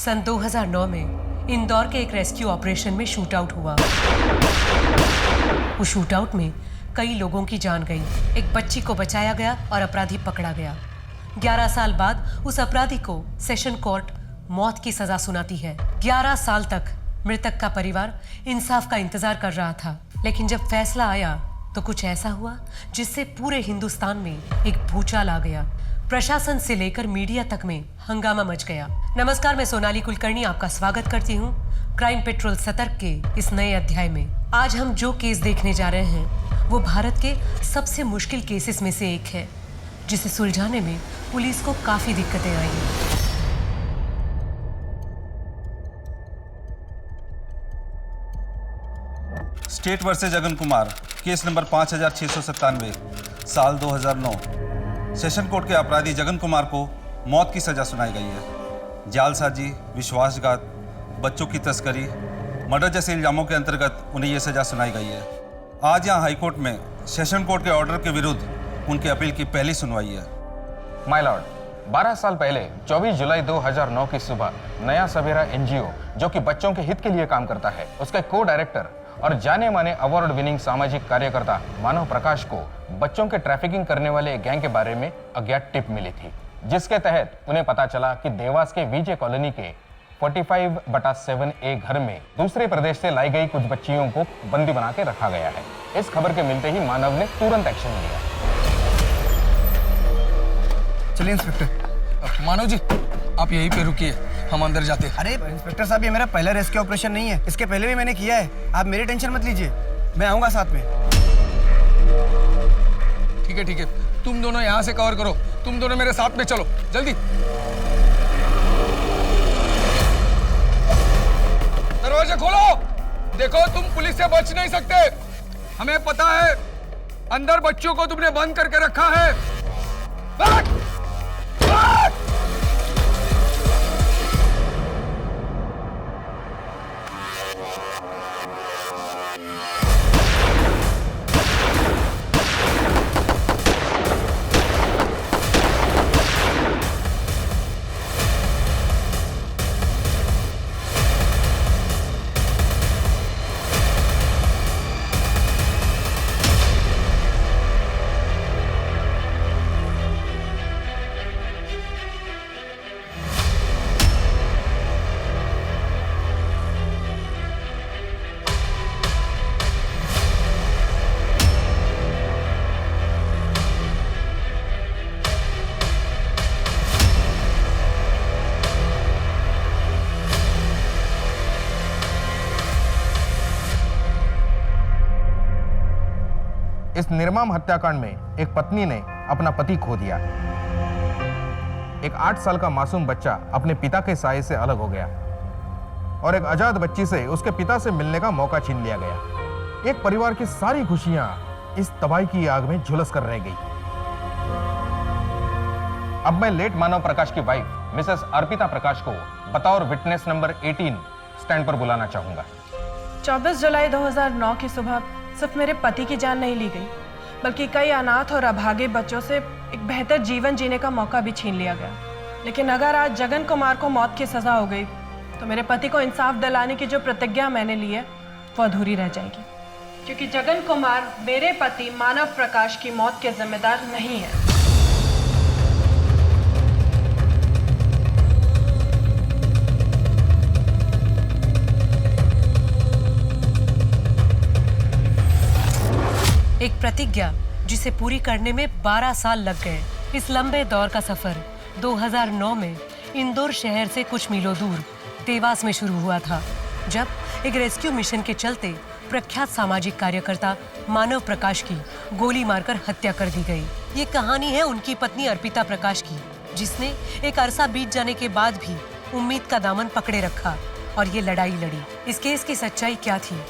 सन 2009 में इंदौर के एक रेस्क्यू ऑपरेशन में शूट आउट हुआ। उस शूट आउट में कई लोगों की जान गई, एक बच्ची को बचाया गया और अपराधी पकड़ा गया। 11 साल बाद उस अपराधी को सेशन कोर्ट मौत की सजा सुनाती है। 11 साल तक मृतक का परिवार इंसाफ का इंतजार कर रहा था, लेकिन जब फैसला आया तो कुछ ऐसा हुआ जिससे पूरे हिंदुस्तान में एक भूचाल आ गया। प्रशासन से लेकर मीडिया तक में हंगामा मच गया। नमस्कार, मैं सोनाली कुलकर्णी आपका स्वागत करती हूँ क्राइम पेट्रोल सतर्क के इस नए अध्याय में। आज हम जो केस देखने जा रहे हैं वो भारत के सबसे मुश्किल केसेस में से एक है, जिसे सुलझाने में पुलिस को काफी दिक्कतें आई। State versus Jagan Kumar, case number 5697, साल 2009। सेशन कोर्ट के अपराधी जगन कुमार को मौत की सजा सुनाई गई है। जालसाजी, विश्वासघात, बच्चों की तस्करी, मर्डर जैसे इल्जामों के अंतर्गत उन्हें यह सजा सुनाई गई है। आज यहाँ हाईकोर्ट में सेशन कोर्ट के ऑर्डर के विरुद्ध उनके अपील की पहली सुनवाई है। माय लॉर्ड, 12 साल पहले 24 जुलाई 2009 की सुबह नया सवेरा एनजीओ, जो कि बच्चों के हित के लिए काम करता है, उसके को डायरेक्टर और जाने माने अवार्ड विनिंग सामाजिक कार्यकर्ता मानव प्रकाश को बच्चों के ट्रैफिकिंग करने वाले एक गैंग के बारे में अज्ञात टिप मिली थी, जिसके तहत उन्हें पता चला कि देवास के विजय कॉलोनी के 45/7A घर में दूसरे प्रदेश से लाई गई कुछ बच्चियों को बंदी बना के रखा गया है। इस खबर के मिलते ही मानव ने तुरंत एक्शन लिया। चलिए इंस्पेक्टर। मानव जी, आप यहीं पे रुकिए, हम अंदर जाते हैं। अरे इंस्पेक्टर साहब, ये मेरा पहला रेस्क्यू ऑपरेशन नहीं है, इसके पहले भी मैंने किया है। आप मेरी टेंशन मत लीजिए, मैं आऊंगा साथ में। ठीक है, तुम दोनों यहाँ से कवर करो, तुम दोनों मेरे साथ में चलो, जल्दी। दरवाजा खोलो। देखो, तुम पुलिस से बच नहीं सकते, हमें पता है अंदर बच्चों को तुमने बंद करके रखा है। भाग! भाग! इस निर्मम हत्याकांड में एक पत्नी ने अपना पति खो दिया। एक 8 साल का मासूम बच्चा अपने पिता के साये से अलग हो गया और एक आजाद बच्ची से उसके पिता से मिलने का मौका छीन लिया गया। एक परिवार की सारी खुशियां इस तबाही की आग में झुलस कर रह गई। अब मैं लेट मानव प्रकाश की वाइफ मिसेस अर्पिता प्रकाश को बतौर विटनेस नंबर 18 स्टैंड पर बुलाना चाहूंगा। 24 जुलाई 2009 की सुबह सिर्फ मेरे पति की जान नहीं ली गई, बल्कि कई अनाथ और अभागे बच्चों से एक बेहतर जीवन जीने का मौका भी छीन लिया गया। लेकिन अगर आज जगन कुमार को मौत की सजा हो गई तो मेरे पति को इंसाफ दिलाने की जो प्रतिज्ञा मैंने ली है वो अधूरी रह जाएगी, क्योंकि जगन कुमार मेरे पति मानव प्रकाश की मौत के जिम्मेदार नहीं है। एक प्रतिज्ञा जिसे पूरी करने में 12 साल लग गए। इस लंबे दौर का सफर 2009 में इंदौर शहर से कुछ मीलों दूर देवास में शुरू हुआ था, जब एक रेस्क्यू मिशन के चलते प्रख्यात सामाजिक कार्यकर्ता मानव प्रकाश की गोली मारकर हत्या कर दी गई। ये कहानी है उनकी पत्नी अर्पिता प्रकाश की, जिसने एक अरसा बीत जाने के बाद भी उम्मीद का दामन पकड़े रखा और ये लड़ाई लड़ी। इस केस की सच्चाई क्या थी?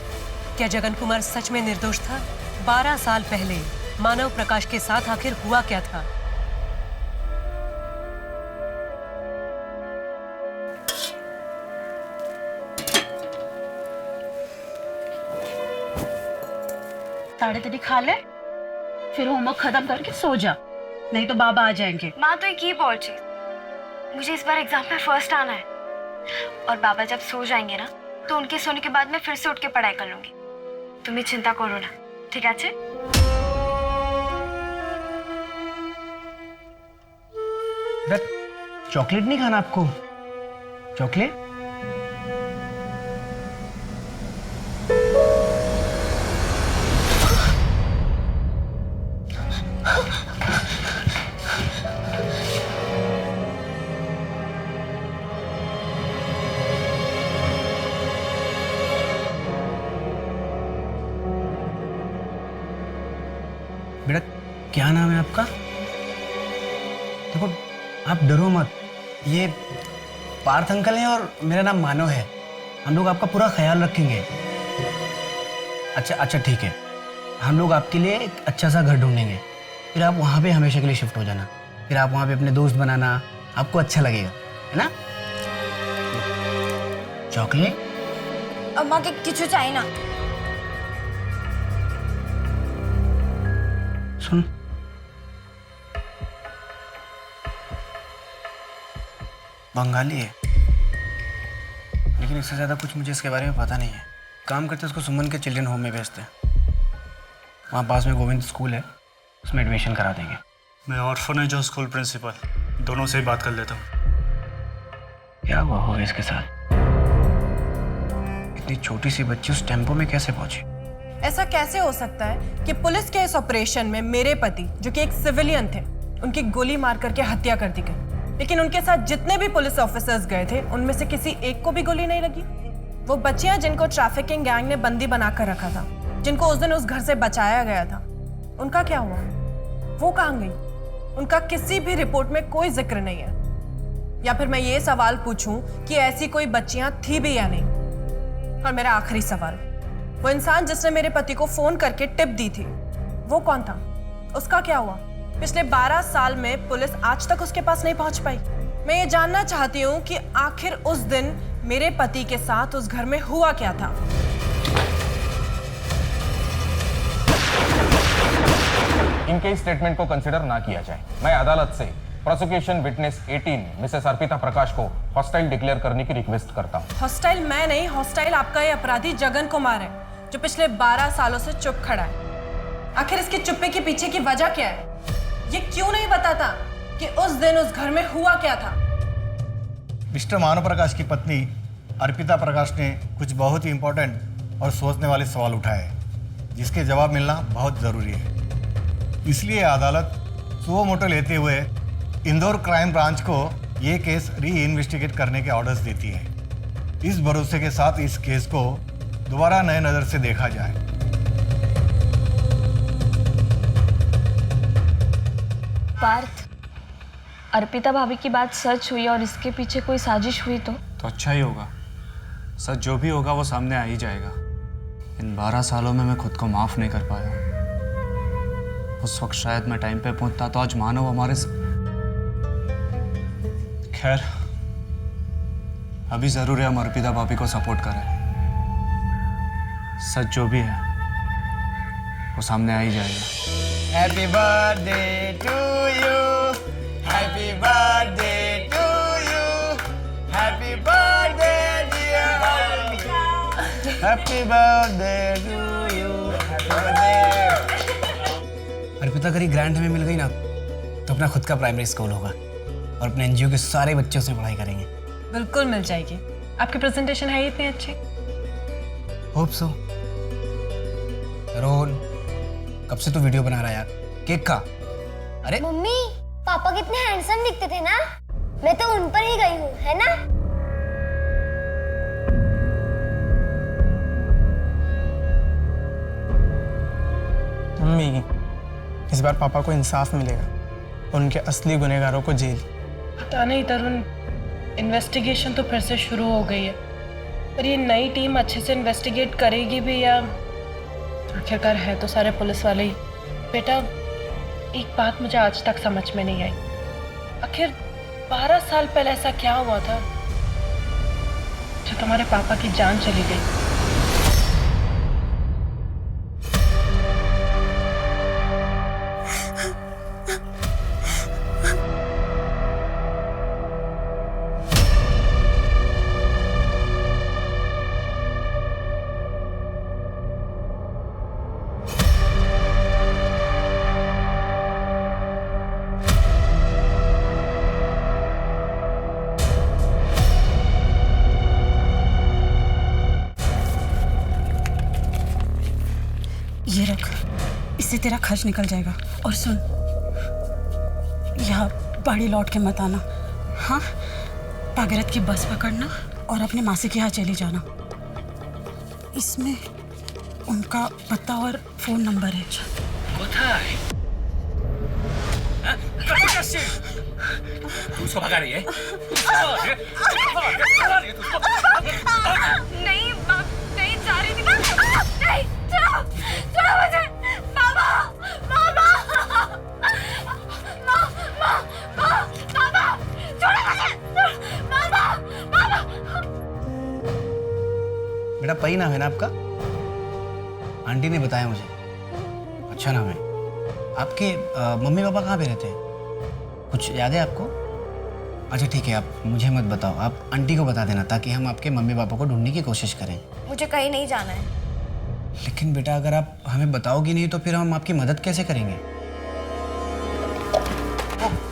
क्या जगन कुमार सच में निर्दोष था? 12 साल पहले मानव प्रकाश के साथ आखिर हुआ क्या था? साढ़े तरी खा ले, फिर होमवर्क खत्म करके सो जा, नहीं तो बाबा आ जाएंगे। माँ तो एक ही बोल चीज, मुझे इस बार एग्जाम में फर्स्ट आना है और बाबा जब सो जाएंगे ना तो उनके सोने के बाद मैं फिर से उठ के पढ़ाई कर लूंगी। तुम्हें चिंता करो ना, ठीक है? चॉकलेट नहीं खाना आपको? चॉकलेट? बेटा क्या नाम है आपका? देखो आप डरो मत, ये पार्थ अंकल हैं और मेरा नाम मानव है। हम लोग आपका पूरा ख्याल रखेंगे। अच्छा ठीक है, हम लोग आपके लिए एक अच्छा सा घर ढूंढेंगे, फिर आप वहाँ पे हमेशा के लिए शिफ्ट हो जाना। फिर आप वहाँ पे अपने दोस्त बनाना, आपको अच्छा लगेगा, है ना? चॉकलेट? अम्मा के किचु चाहिए ना। सुन, बंगाली है, लेकिन इससे ज़्यादा कुछ मुझे इसके बारे में पता नहीं है। काम करते उसको सुमन के चिल्ड्रन होम में भेजते हैं। वहाँ पास में गोविंद स्कूल है, उसमें एडमिशन करा देंगे। मैं ऑर्फनेज और स्कूल प्रिंसिपल दोनों से ही बात कर लेता हूँ। क्या हुआ होगा इसके साथ? इतनी छोटी सी बच्ची उस टेम्पो में कैसे पहुंची? ऐसा कैसे हो सकता है कि पुलिस के इस ऑपरेशन में मेरे पति, जो कि एक सिविलियन थे, उनकी गोली मार करके हत्या कर दी गई, लेकिन उनके साथ जितने भी पुलिस ऑफिसर्स गए थे उनमें से किसी एक को भी गोली नहीं लगी? वो बच्चियां जिनको ट्रैफिकिंग गैंग ने बंदी बनाकर रखा था, जिनको उस दिन उस घर से बचाया गया था, उनका क्या हुआ? वो कहाँ गई? उनका किसी भी रिपोर्ट में कोई जिक्र नहीं है। या फिर मैं ये सवाल पूछूं कि ऐसी कोई बच्चियां थी भी या नहीं? और मेरा आखिरी सवाल, वो इंसान जिसने मेरे पति को फोन करके टिप दी थी, वो कौन था? उसका क्या हुआ? पिछले 12 साल में पुलिस आज तक उसके पास नहीं पहुंच पाई। मैं ये जानना चाहती हूँ कि आखिर उस दिन मेरे पति के साथ उस घर में हुआ क्या था। इनके स्टेटमेंट को कंसिडर ना किया जाए। मैं अदालत से प्रोसिक्यूशन विटनेस 18 मिसेस अर्पिता प्रकाश को हॉस्टाइल डिक्लेयर करने की रिक्वेस्ट करता हूँ। हॉस्टाइल मैं नहीं, हॉस्टाइल आपका ये अपराधी जगन कुमार है, जो पिछले 12 सालों से चुप खड़ा है। आखिर इसके चुप्पे के पीछे की वजह क्या है? ये क्यों नहीं बताता कि उस दिन उस घर में हुआ क्या था? मिस्टर मानव प्रकाश की पत्नी अर्पिता प्रकाश ने कुछ बहुत ही इम्पोर्टेंट और सोचने वाले सवाल उठाए, जिसके जवाब मिलना बहुत ज़रूरी है। इसलिए अदालत सुओ मोटो लेते हुए इंदौर क्राइम ब्रांच को ये केस री इन्वेस्टिगेट करने के ऑर्डर्स देती है। इस भरोसे के साथ इस केस को दोबारा नए नज़र से देखा जाए। पार्थ, अर्पिता भाभी की बात सच हुई और इसके पीछे कोई साजिश हुई तो अच्छा ही होगा। सच जो भी होगा वो सामने आ ही जाएगा। इन 12 सालों में मैं खुद को माफ नहीं कर पाया। उस वक्त शायद मैं टाइम पे पहुंचता तो आज मानव हमारे खैर, अभी जरूर है हम अर्पिता भाभी को सपोर्ट करें। सच जो भी है वो सामने आ ही जाएगा। Happy birthday to you, happy birthday to you, happy birthday dear Arpita, happy birthday to you, happy birthday. Arpita अगर ये ग्रांट हमें मिल गई ना तो अपना खुद का प्राइमरी स्कूल होगा और अपने एनजीओ के सारे बच्चों से पढ़ाई करेंगे। बिल्कुल मिल जाएगी। आपकी प्रेजेंटेशन है इतनी अच्छी। Hope so. रोहन, कब से तू वीडियो बना रहा है यार? केक खा। अरे मम्मी, पापा कितने हैंडसम दिखते थे ना, मैं तो उन पर ही गई हूँ, है ना? मम्मी, इस बार पापा को इंसाफ मिलेगा, उनके असली गुनहगारों को जेल। पता नहीं तरुण, इन्वेस्टिगेशन तो फिर से शुरू हो गई है, पर ये नई टीम अच्छे से इन्वेस्टिगेट करेगी भी या आखिरकार है तो सारे पुलिस वाले ही। बेटा, एक बात मुझे आज तक समझ में नहीं आई, आखिर 12 साल पहले ऐसा क्या हुआ था जो तुम्हारे पापा की जान चली गई? ये रख, इससे तेरा खर्च निकल जाएगा। और सुन, यहाँ बाड़ी लौट के मत आना, हाँ? भागीरथ की बस पकड़ना और अपने मासी के यहाँ चली जाना। इसमें उनका पता और फोन नंबर है। तू उसको भगा रही है? नहीं बाप, नहीं जा रही थी। नहीं, छोड़ो मुझे। बाबा, बाबा, बाबा, छोड़ो मुझे। बाबा, बाबा। बेटा पई नाम है ना आपका? आंटी ने बताया मुझे। अच्छा नाम है। आपके मम्मी पापा कहाँ पे रहते हैं? कुछ याद है आपको? अच्छा ठीक है, आप मुझे मत बताओ, आप आंटी को बता देना ताकि हम आपके मम्मी पापा को ढूंढने की कोशिश करें। मुझे कहीं नहीं जाना है। लेकिन बेटा अगर आप हमें बताओगी नहीं तो फिर हम आपकी मदद कैसे करेंगे?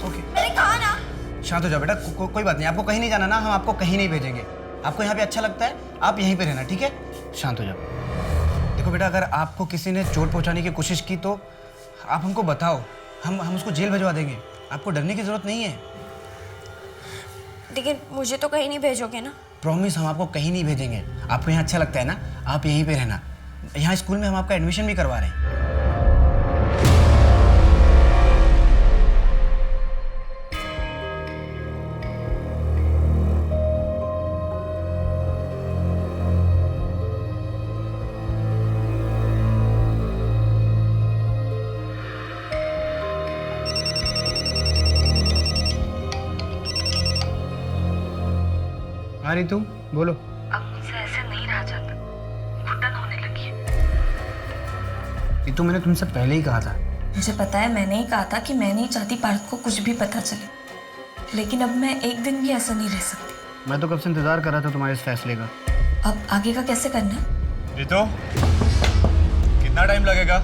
ओके, मैंने कहा ना। शांत हो जाओ बेटा, कोई बात नहीं, आपको कहीं नहीं जाना ना, हम आपको कहीं नहीं भेजेंगे। आपको यहाँ पे अच्छा लगता है, आप यहीं पे रहना, ठीक है? शांत हो जाओ। देखो बेटा, अगर आपको किसी ने चोट पहुँचाने की कोशिश की तो आप हमको बताओ, हम उसको जेल भिजवा देंगे। आपको डरने की जरूरत नहीं है। लेकिन मुझे तो कहीं नहीं भेजोगे ना? प्रॉमिस, हम आपको कहीं नहीं भेजेंगे। आपको यहाँ अच्छा लगता है ना, आप यहीं पे रहना। यहाँ स्कूल में हम आपका एडमिशन भी करवा रहे हैं। हाँ रितु, बोलो। अब मुझसे ऐसे नहीं रहा जाता, घुटन होने लगी है। रितु, मैंने तुमसे पहले ही कहा था। मुझे पता है, मैंने ही कहा था कि मैं नहीं चाहती पार्थ को कुछ भी पता चले, लेकिन अब मैं एक दिन भी ऐसा नहीं रह सकती। मैं तो कब से इंतजार कर रहा था तुम्हारे इस फैसले का। अब आगे का कैसे करना है? रितु, कितना टाइम लगेगा?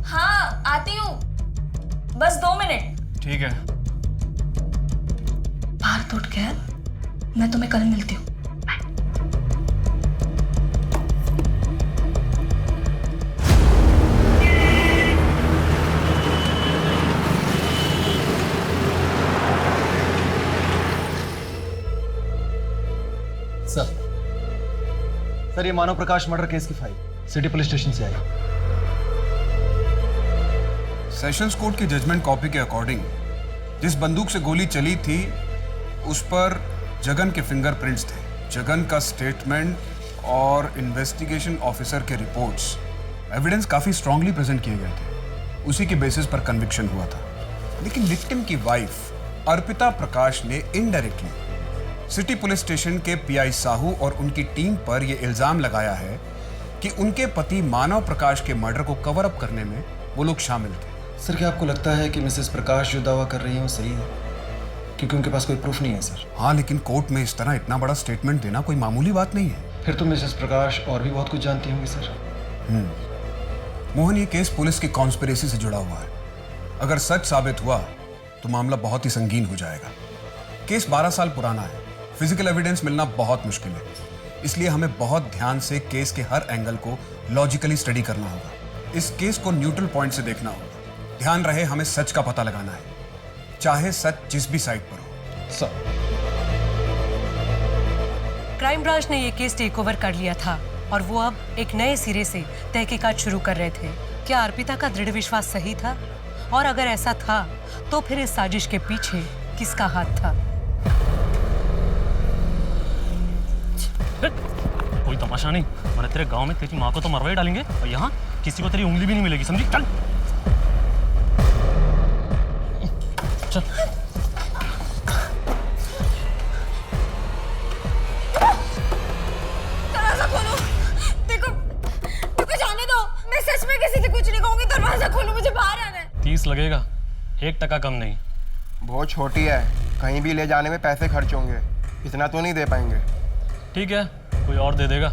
हाँ आती हूँ, बस 2 मिनट। ठीक है। पार्थ उठ गया, मैं तुम्हें कल मिलती हूँ। सर, ये मानव प्रकाश मर्डर केस की फाइल सिटी पुलिस स्टेशन से आई। सेशंस कोर्ट की जजमेंट कॉपी के अकॉर्डिंग जिस बंदूक से गोली चली थी उस पर जगन के फिंगरप्रिंट्स थे। जगन का स्टेटमेंट और इन्वेस्टिगेशन ऑफिसर के रिपोर्ट्स, एविडेंस काफी स्ट्रांगली प्रेजेंट किए गए थे। उसी के बेसिस पर कन्विक्शन हुआ था। लेकिन विक्टिम की वाइफ अर्पिता प्रकाश ने इनडायरेक्टली सिटी पुलिस स्टेशन के पीआई साहू और उनकी टीम पर यह इल्जाम लगाया है कि उनके पति मानव प्रकाश के मर्डर को कवर अप करने में वो लोग शामिल थे। सर, क्या आपको लगता है कि मिसेस प्रकाश जो दावा कर रही है वो सही है? क्योंकि उनके पास कोई प्रूफ नहीं है सर। हाँ, लेकिन कोर्ट में इस तरह इतना बड़ा स्टेटमेंट देना कोई मामूली बात नहीं है। फिर तो मिसेस प्रकाश और भी बहुत कुछ जानती होंगी सर। मोहन, ये केस पुलिस की कॉन्स्पिरेसी से जुड़ा हुआ है। अगर सच साबित हुआ तो मामला बहुत ही संगीन हो जाएगा। केस 12 साल पुराना है, फिजिकल एविडेंस मिलना बहुत मुश्किल है। इसलिए हमें बहुत ध्यान से केस के हर एंगल को लॉजिकली स्टडी करना होगा। इस केस को न्यूट्रल पॉइंट से देखना होगा। ध्यान रहे, हमें सच का पता लगाना है, चाहे सच जिस भी साइड पर हो। सर, क्राइम ब्रांच ने ये केस टेक ओवर कर लिया था और वो अब एक नए सिरे से तहकीकात शुरू कर रहे थे। क्या अर्पिता का दृढ़ विश्वास सही था? और अगर ऐसा था तो फिर इस साजिश के पीछे किसका हाथ था? कोई तमाशा नहीं, वरना तेरे गांव में तेरी माँ को तो मरवा ही डालेंगे और यहाँ किसी को तेरी उंगली भी नहीं मिलेगी, समझी? चल चल। दरवाजा खोलो। देखो जाने दो, मैं सच में किसी से कुछ नहीं कहूंगी। दरवाजा खोलो, मुझे बाहर आना है। 30 लगेगा, 1 टका कम नहीं। बहुत छोटी है, कहीं भी ले जाने में पैसे खर्च होंगे, इतना तो नहीं दे पाएंगे। ठीक है, कोई और दे देगा।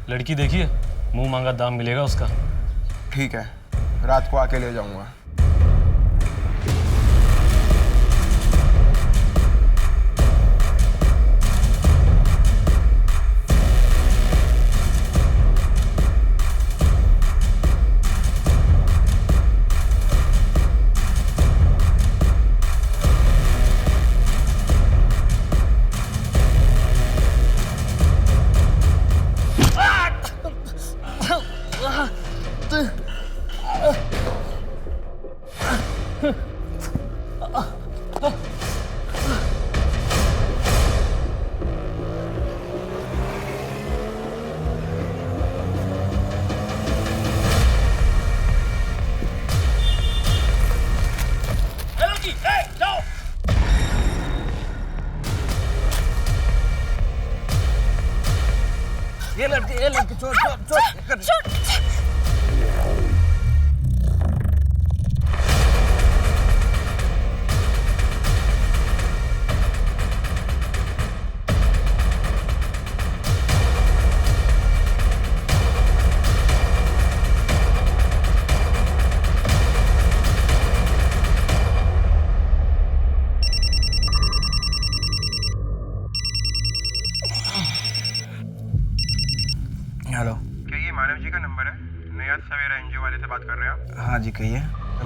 लड़की देखिए, मुंह मांगा दाम मिलेगा उसका। ठीक है, रात को आके ले जाऊंगा। ये लड़की छोड़। हेलो, क्या ये मानव जी का नंबर है? नया सवेरा एनजीओ वाले से बात कर रहे हैं आप? हाँ जी कहिए।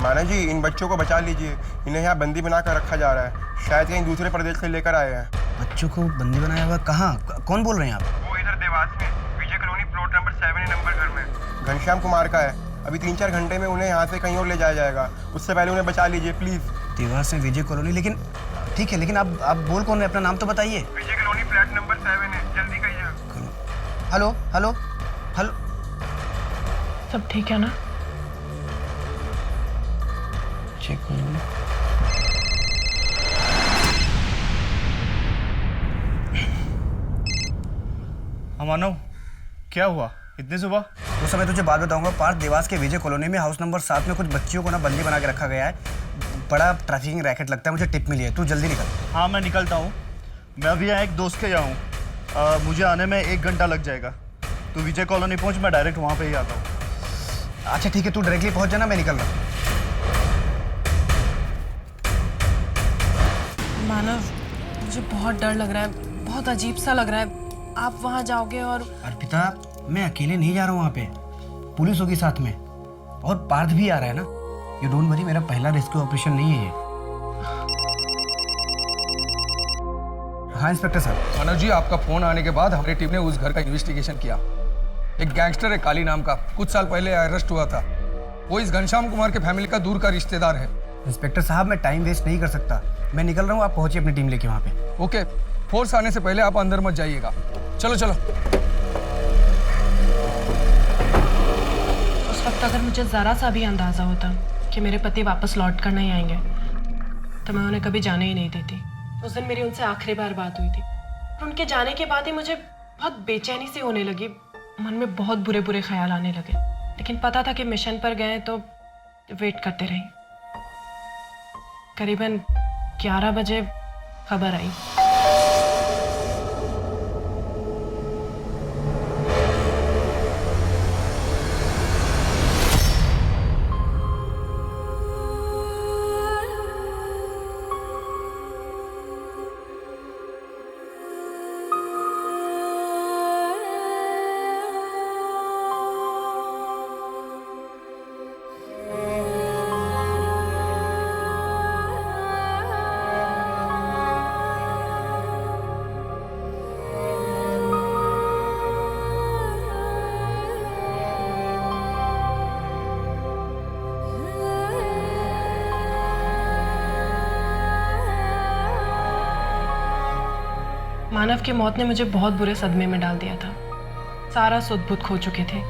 मानव जी, इन बच्चों को बचा लीजिए। इन्हें यहाँ बंदी बनाकर रखा जा रहा है। शायद कहीं दूसरे प्रदेश से लेकर आए हैं। बच्चों को बंदी बनाया हुआ? कहाँ? कौन बोल रहे हैं आप? वो इधर देवास में विजय कॉलोनी प्लॉट नंबर 7 नंबर घर में घनश्याम कुमार का है। अभी 3-4 घंटे में उन्हें यहाँ से कहीं और ले जाया जाएगा। उससे पहले उन्हें बचा लीजिए प्लीज। देवास में विजय कॉलोनी? लेकिन ठीक है, लेकिन आप बोल कौन रहे? अपना नाम तो बताइए। विजय कॉलोनी फ्लैट नंबर 7 है, जल्दी कहिए। हेलो हेलो हेलो, सब ठीक है ना? चेक करो। मानव, क्या हुआ इतनी सुबह? वो समय तुझे बात बताऊंगा। पार्थ देवास के विजय कॉलोनी में हाउस नंबर 7 में कुछ बच्चियों को ना बंदी बना के रखा गया है। बड़ा ट्रैफिकिंग रैकेट लगता है, मुझे टिप मिली है। तू जल्दी निकल। हाँ मैं निकलता हूँ। मैं अभी यहाँ एक दोस्त के जाऊँ, मुझे आने में 1 घंटा लग जाएगा। तू विजय कॉलोनी पहुँच, मैं डायरेक्ट वहाँ पे ही आता हूँ। अच्छा ठीक है, तू डायरेक्टली पहुँच जाना, मैं निकल रहा हूँ। मानव, मुझे बहुत डर लग रहा है, बहुत अजीब सा लग रहा है। आप वहाँ जाओगे और अर्पिता, मैं अकेले नहीं जा रहा हूँ वहाँ पे, पुलिस होगी साथ में, और पार्थ भी आ रहा है ना। यू डोंट वरी, मेरा पहला रेस्क्यू ऑपरेशन नहीं है ये। हाँ इंस्पेक्टर साहब। मानव जी, आपका फोन आने के बाद हमारी टीम ने उस घर का इन्वेस्टिगेशन किया। एक गैंगस्टर है काली नाम का, कुछ साल पहले अरेस्ट हुआ था। वो इस घनश्याम कुमार के फैमिली का दूर का रिश्तेदार है। इंस्पेक्टर साहब, मैं टाइम वेस्ट नहीं कर सकता, मैं निकल रहा हूँ। आप पहुंचिए अपनी टीम लेके वहाँ पे। ओके, फोर्स आने से पहले आप अंदर मत जाइएगा। चलो चलो। उस वक्त अगर मुझे ज़रा सा भी अंदाज़ा होता कि मेरे पति वापस लौट कर नहीं आएंगे तो मैं उन्हें कभी जाने ही नहीं देती। उस दिन मेरी उनसे आखिरी बार बात हुई थी और उनके जाने के बाद ही मुझे बहुत बेचैनी सी होने लगी। मन में बहुत बुरे बुरे ख्याल आने लगे, लेकिन पता था कि मिशन पर गए तो वेट करते रही। करीबन 11 बजे खबर आई। मानव की मौत ने मुझे बहुत बुरे सदमे में डाल दिया था। सारा सुध-बुध खो चुके थे,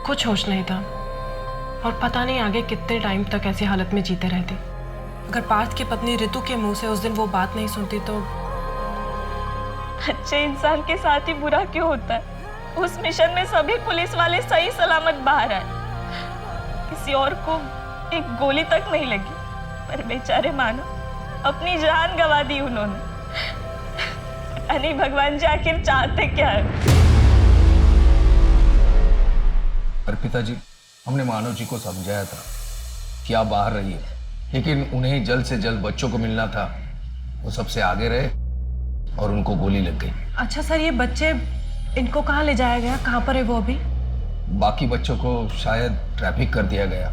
कुछ होश नहीं था और पता नहीं आगे कितने टाइम तक ऐसी हालत में जीते रहते। अगर पार्थ की पत्नी ऋतु के मुंह से उस दिन वो बात नहीं सुनती तो अच्छे इंसान के साथ ही बुरा क्यों होता है? उस मिशन में सभी पुलिस वाले सही सलामत बाहर आए, किसी और को एक गोली तक नहीं लगी, पर बेचारे मानव अपनी जान गंवा दी उन्होंने। नहीं भगवान जी आखिर चाहते क्या है? अर्पिता जी, हमने मानव जी को समझाया था कि आप बाहर रहिए, लेकिन उन्हें जल्द से जल्द बच्चों को मिलना था। वो सबसे आगे रहे और उनको गोली लग गई। अच्छा सर, ये बच्चे इनको कहाँ ले जाया गया? कहाँ पर है वो अभी? बाकी बच्चों को शायद ट्रैफिक कर दिया गया।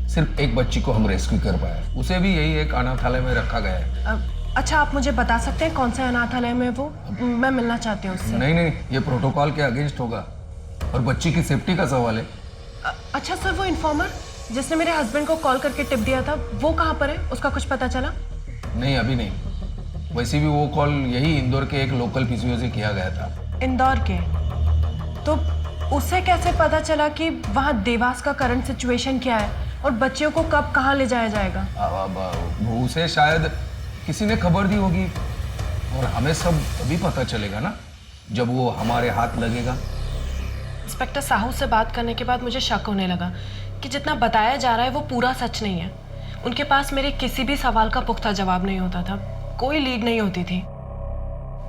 सिर्फ एक बच्ची को हम रेस्क्यू कर पाए, उसे भी यही एक अनाथालय में रखा गया है। अच्छा, आप मुझे बता सकते हैं कौन सा अनाथालय में वो? मैं मिलना चाहती हूँ उससे। नहीं, ये प्रोटोकॉल के अगेंस्ट होगा और बच्ची की सेफ्टी का सवाल है। अच्छा सर, वो इन्फॉर्मर जिसने मेरे हस्बैंड को कॉल करके टिप दिया था, वो कहाँ पर है? उसका कुछ पता चला? नहीं, अभी नहीं। वैसे भी वो कॉल यही इंदौर के एक लोकल पीसीओ से किया गया था। इंदौर के? तो उसे कैसे पता चला कि वहाँ देवास का करंट सिचुएशन क्या है और बच्चियों को कब कहाँ ले जाया जाएगा? उसे शायद किसी ने खबर दी होगी और हमें सब तभी पता चलेगा ना जब वो हमारे हाथ लगेगा। इंस्पेक्टर साहू से बात करने के बाद मुझे शक होने लगा कि जितना बताया जा रहा है वो पूरा सच नहीं है। उनके पास मेरे किसी भी सवाल का पुख्ता जवाब नहीं होता था, कोई लीड नहीं होती थी।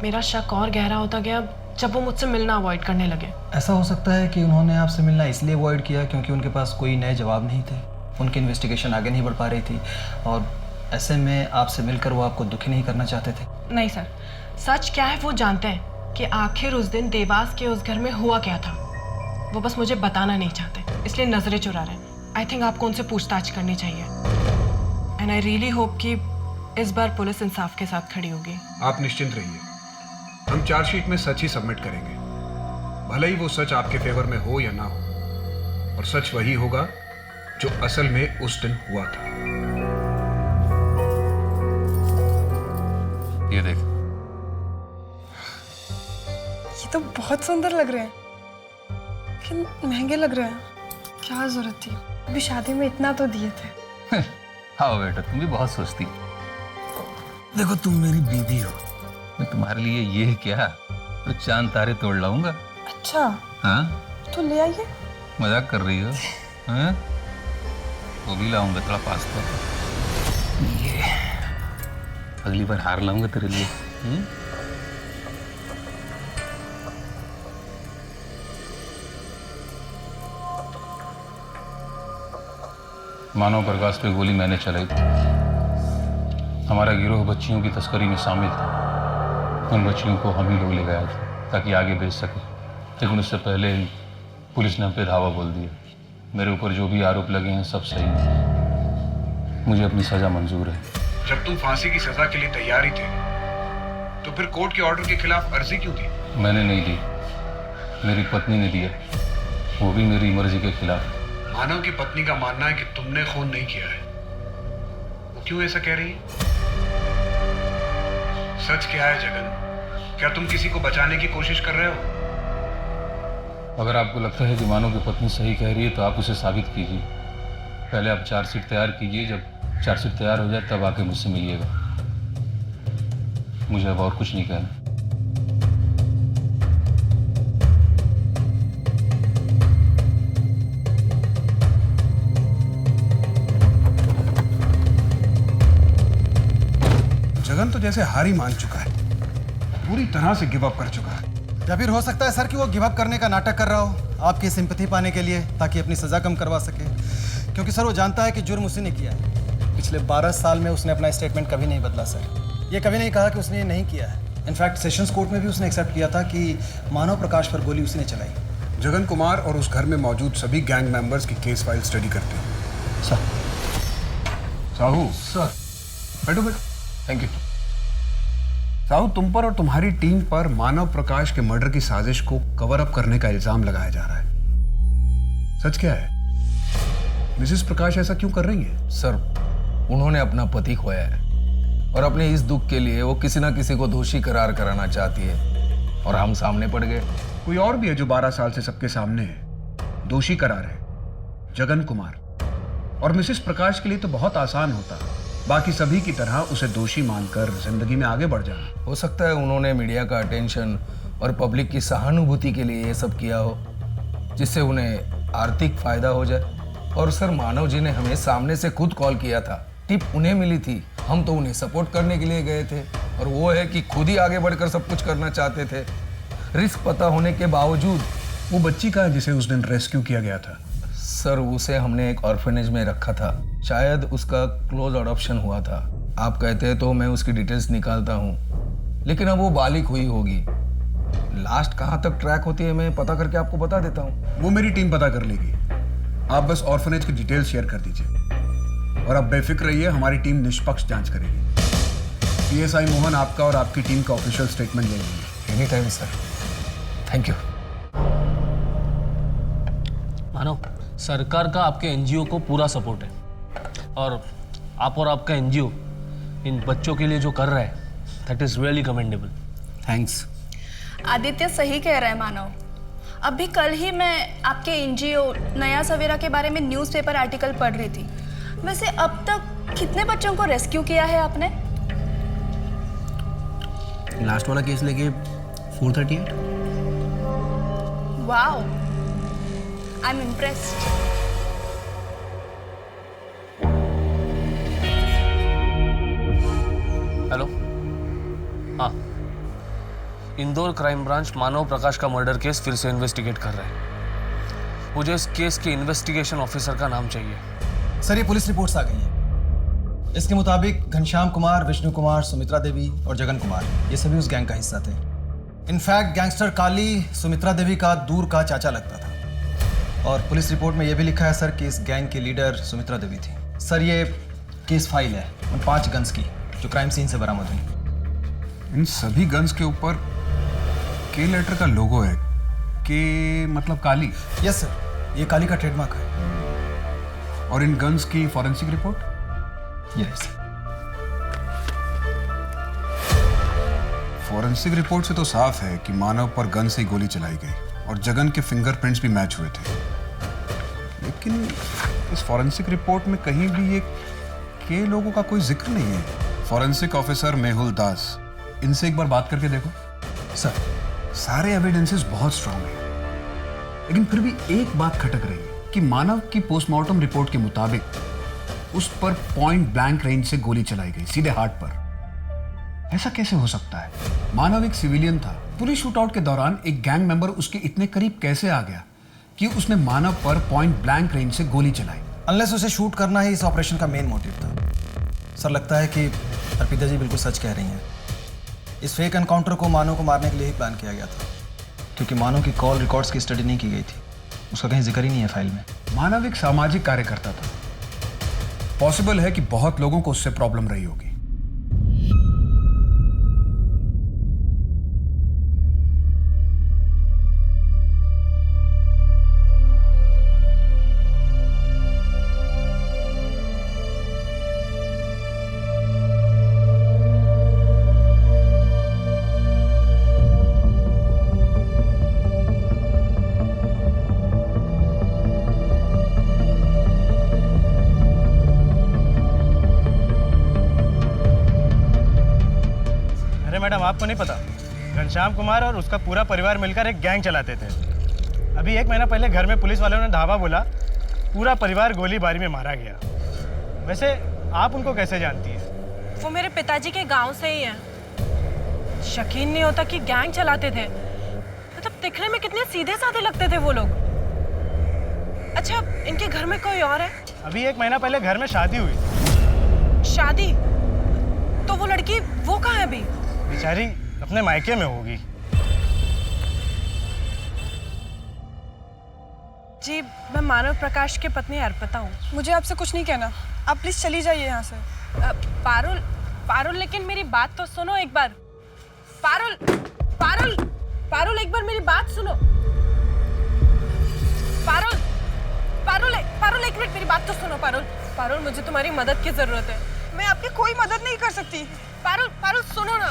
मेरा शक और गहरा होता गया जब वो मुझसे मिलना अवॉइड करने लगे। ऐसा हो सकता है कि उन्होंने आपसे मिलना इसलिए अवॉइड किया क्योंकि उनके पास कोई नए जवाब नहीं थे, उनकी इन्वेस्टिगेशन आगे नहीं बढ़ पा रही थी और ऐसे में आपसे मिलकर वो आपको दुखी नहीं करना चाहते थे। नहीं सर, सच क्या है वो जानते हैं कि आखिर उस दिन देवास के उस घर में हुआ क्या था। वो बस मुझे बताना नहीं चाहते, इसलिए नजरें चुरा रहे हैं। आई थिंक आपको उनसे पूछताछ करनी चाहिए एंड आई रियली होप कि इस बार पुलिस इंसाफ के साथ खड़ी होगी। आप निश्चिंत रहिए, हम चार्जशीट में सच ही सबमिट करेंगे, भले ही वो सच आपके फेवर में हो या ना हो, और सच वही होगा जो असल में उस दिन हुआ था। ये देख, ये तो बहुत सुंदर लग रहे हैं, लेकिन महंगे लग रहे हैं। क्या जरूरत थी, अभी शादी में इतना तो दिए थे। हाँ बेटा, तुम भी बहुत सोचती हो। देखो तुम मेरी बीवी हो, मैं तुम्हारे लिए ये क्या तो चांद तारे तोड़ लाऊंगा। अच्छा हाँ, तो ले आइए। मजाक कर रही हो? हाँ, वो भी लाऊंगा, थोड़ा पास तो। ये अगली बार हार लाऊंगा तेरे लिए। मानव प्रकाश पे गोली मैंने चलाई। हमारा गिरोह बच्चियों की तस्करी में शामिल था। उन बच्चियों को हम ही लोग ले गए थे ताकि आगे बेच सके, लेकिन उससे पहले ही पुलिस ने हम पे धावा बोल दिया। मेरे ऊपर जो भी आरोप लगे हैं सब सही है, मुझे अपनी सजा मंजूर है। जब तुम फांसी की सजा के लिए तैयार ही थे तो फिर कोर्ट के ऑर्डर के खिलाफ अर्जी क्यों दी? मैंने नहीं दी, मेरी पत्नी ने दिया, वो भी मेरी मर्जी के खिलाफ। मानव की पत्नी का मानना है कि तुमने खून नहीं किया है। वो क्यों ऐसा कह रही है? सच क्या है जगन? क्या तुम किसी को बचाने की कोशिश कर रहे हो? अगर आपको लगता है कि मानव की पत्नी सही कह रही है तो आप उसे साबित कीजिए। पहले आप चार्जशीट तैयार कीजिए, जब चार्जशीट तैयार हो जाए तब आके मुझसे मिलिएगा। मुझे अब और कुछ नहीं कहना। जगन तो जैसे हार ही मान चुका है, पूरी तरह से गिव अप कर चुका है। या फिर हो सकता है सर कि वो गिव अप करने का नाटक कर रहा हो आपकी सिंपैथी पाने के लिए, ताकि अपनी सजा कम करवा सके। क्योंकि सर वो जानता है कि जुर्म उसी ने किया है। पिछले 12 साल में उसने अपना स्टेटमेंट कभी नहीं बदला सर। ये कभी नहीं कहा कि उसने ये नहीं किया है। इनफैक्ट सेशंस कोर्ट में भी उसने एक्सेप्ट किया था कि मानव प्रकाश पर गोली उसी ने चलाई। जगन कुमार और उस घर में मौजूद सभी गैंग मेंबर्स की केस फाइल स्टडी करते हैं। सर। साहू सर, बैठो बैठो। Thank you. साहू, तुम पर और तुम्हारी टीम पर मानव प्रकाश के मर्डर की साजिश को कवर अप करने का इल्जाम लगाया जा रहा है। सच क्या है? मिसेस प्रकाश ऐसा क्यों कर रही है? सर, उन्होंने अपना पति खोया है और अपने इस दुख के लिए वो किसी ना किसी को दोषी करार कराना चाहती है और हम सामने पड़ गए। कोई और भी है जो 12 साल से सबके सामने है, दोषी करार है, जगन कुमार। और मिसेस प्रकाश के लिए तो बहुत आसान होता, बाकी सभी की तरह उसे दोषी मानकर जिंदगी में आगे बढ़ जाना। हो सकता है उन्होंने मीडिया का अटेंशन और पब्लिक की सहानुभूति के लिए ये सब किया हो, जिससे उन्हें आर्थिक फायदा हो जाए। और सर, मानव जी ने हमें सामने से खुद कॉल किया था, टिप उन्हें मिली थी, हम तो उन्हें सपोर्ट करने के लिए गए थे। और वो है कि खुद ही आगे बढ़कर सब कुछ करना चाहते थे, रिस्क पता होने के बावजूद। वो बच्ची का जिसे उस दिन रेस्क्यू किया गया था? सर, उसे हमने एक ऑर्फनेज में रखा था, शायद उसका क्लोज अडॉप्शन हुआ था। आप कहते हैं तो मैं उसकी डिटेल्स निकालता हूँ, लेकिन अब वो बालिग हुई होगी। लास्ट कहाँ तक ट्रैक होती है मैं पता करके आपको बता देता हूँ। वो मेरी टीम पता कर लेगी, आप बस ऑर्फनेज की डिटेल्स शेयर कर दीजिए। और अब बेफिक्र रहिए, हमारी टीम निष्पक्ष जांच करेगी। पीएसआई मोहन आपका और आपकी टीम का ऑफिशियल स्टेटमेंट ले लेंगे। Any time sir. Thank you. Manav, सरकार का आपके एनजीओ को पूरा सपोर्ट है और आप और आपका एनजीओ इन बच्चों के लिए जो कर रहा है, that is really commendable. Thanks. Aditya सही कह रहा है मानव। अभी कल ही मैं आपके एनजीओ नया सवेरा के बारे में न्यूज़पेपर आर्टिकल पढ़ रही थी। वैसे अब तक कितने बच्चों को रेस्क्यू किया है आपने? लास्ट वाला केस लेके 438। Wow, I am impressed. Hello, हाँ, इंदौर क्राइम ब्रांच मानव प्रकाश का मर्डर केस फिर से इन्वेस्टिगेट कर रहा है। मुझे इस केस के इन्वेस्टिगेशन ऑफिसर का नाम चाहिए। सर, ये पुलिस रिपोर्ट्स आ गई हैं। इसके मुताबिक घनश्याम कुमार, विष्णु कुमार, सुमित्रा देवी और जगन कुमार ये सभी उस गैंग का हिस्सा थे। इनफैक्ट गैंगस्टर काली सुमित्रा देवी का दूर का चाचा लगता था। और पुलिस रिपोर्ट में यह भी लिखा है सर कि इस गैंग की लीडर सुमित्रा देवी थी। सर, ये केस फाइल है उन 5 गन्स की जो क्राइम सीन से बरामद हुई। इन सभी गन्स के ऊपर के लेटर का लोगो है। के मतलब काली? यस सर, ये काली का ट्रेडमार्क है। और इन गन्स की forensic report? Yes. Forensic report से तो साफ है कि मानव पर गन से गोली चलाई गई और जगन के फिंगरप्रिंट्स भी मैच हुए थे। लेकिन इस फॉरेंसिक रिपोर्ट में कहीं भी ये के लोगों का कोई जिक्र नहीं है। फॉरेंसिक ऑफिसर मेहुल दास, इनसे एक बार बात करके देखो। सर, सारे एविडेंसेस बहुत स्ट्रांग हैं, लेकिन फिर भी एक बात खटक रही है कि मानव की पोस्टमार्टम रिपोर्ट के मुताबिक उस पर पॉइंट ब्लैंक रेंज से गोली चलाई गई, सीधे हार्ट पर। ऐसा कैसे हो सकता है? मानव एक सिविलियन था। पुलिस शूटआउट के दौरान एक गैंग मेंबर उसके इतने करीब कैसे आ गया कि उसने मानव पर पॉइंट ब्लैंक रेंज से गोली चलाई? अनलेस उसे शूट करना ही इस ऑपरेशन का मेन मोटिव था। सर, लगता है कि अर्पिता जी बिल्कुल सच कह रही हैं। इस फेक एनकाउंटर को मानव को मारने के लिए ही प्लान किया गया था, क्योंकि मानव की कॉल रिकॉर्ड्स की स्टडी नहीं की गई थी। उसका कहीं जिक्र ही नहीं है फाइल में। मानव एक सामाजिक कार्यकर्ता था। पॉसिबल है कि बहुत लोगों को उससे प्रॉब्लम रही होगी। मैडम, आपको नहीं पता, घनश्याम कुमार और उसका पूरा परिवार मिलकर एक गैंग चलाते थे। अभी 1 महीना पहले घर में पुलिस वालों ने धावा बोला, पूरा परिवार गोलीबारी में मारा गया। वैसे आप उनको कैसे जानती हैं? वो मेरे पिताजी के गांव से ही हैं। यकीन नहीं होता कि गैंग चलाते थे। मतलब दिखने में कितने सीधे साधे लगते थे वो लोग। अच्छा, इनके घर में कोई और है? अभी 1 महीना पहले घर में शादी हुई। शादी? तो वो लड़की वो कहाँ है अभी? बेचारी अपने मायके में होगी। जी, मैं मानव प्रकाश की पत्नी अर्पिता हूँ। मुझे आपसे कुछ नहीं कहना, आप प्लीज चली जाइए यहाँ से। पारुल, लेकिन मेरी बात तो सुनो एक बार। पारुल, एक बार मेरी बात सुनो। पारुल, एक मिनट मेरी बात तो सुनो। पारुल, मुझे तुम्हारी मदद की जरूरत है। मैं आपकी कोई मदद नहीं कर सकती। पारुल सुनो ना।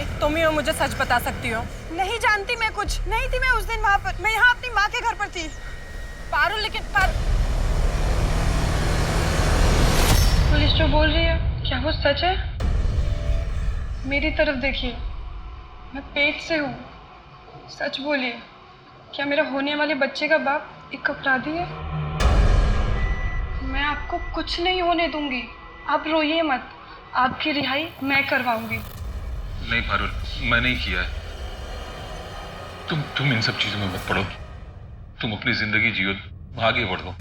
एक तुम ही हो, मुझे सच बता सकती हो। नहीं जानती मैं कुछ। नहीं थी मैं उस दिन वहाँ पर। मैं यहाँ अपनी माँ के घर पर थी। पारुल, लेकिन पुलिस जो बोल रही है, क्या वो सच है? मेरी तरफ देखिए, मैं पेट से हूँ। सच बोलिए, क्या मेरा होने वाले बच्चे का बाप एक अपराधी है? मैं आपको कुछ नहीं होने दूंगी। आप रोइए मत, आपकी रिहाई मैं करवाऊंगी। नहीं पारुल, मैं नहीं किया है। तुम इन सब चीजों में मत पड़ो। तुम अपनी जिंदगी जियो, आगे बढ़ो।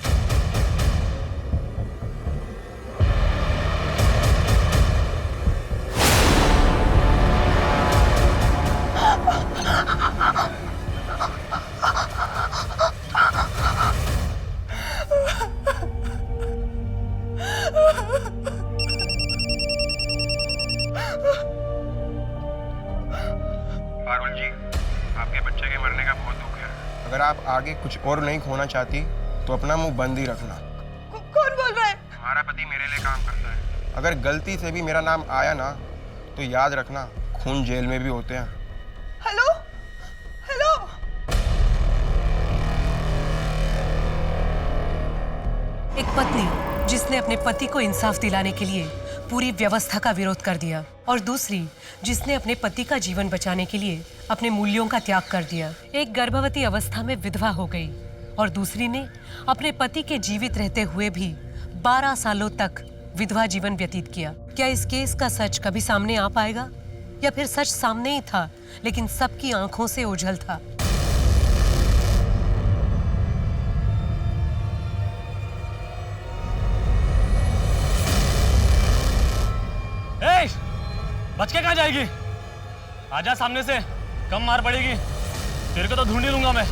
पारुल जी, आपके बच्चे के मरने का बहुत दुख है। अगर आप आगे कुछ और नहीं खोना चाहती तो अपना मुंह बंद ही रखना। कौन बोल रहा है? तुम्हारा पति मेरे लिए काम करता है। अगर गलती से भी मेरा नाम आया ना तो याद रखना, खून जेल में भी होते हैं। Hello hello. एक पत्नी जिसने अपने पति को इंसाफ दिलाने के लिए पूरी व्यवस्था का विरोध कर दिया, और दूसरी जिसने अपने पति का जीवन बचाने के लिए अपने मूल्यों का त्याग कर दिया। एक गर्भवती अवस्था में विधवा हो गई और दूसरी ने अपने पति के जीवित रहते हुए भी 12 सालों तक विधवा जीवन व्यतीत किया। क्या इस केस का सच कभी सामने आ पाएगा, या फिर सच सामने ही था लेकिन सबकी आंखों से ओझल था? बच के कहाँ जाएगी? आजा सामने से, कम मार पड़ेगी। तेरे को तो ढूंढ ही लूंगा मैं।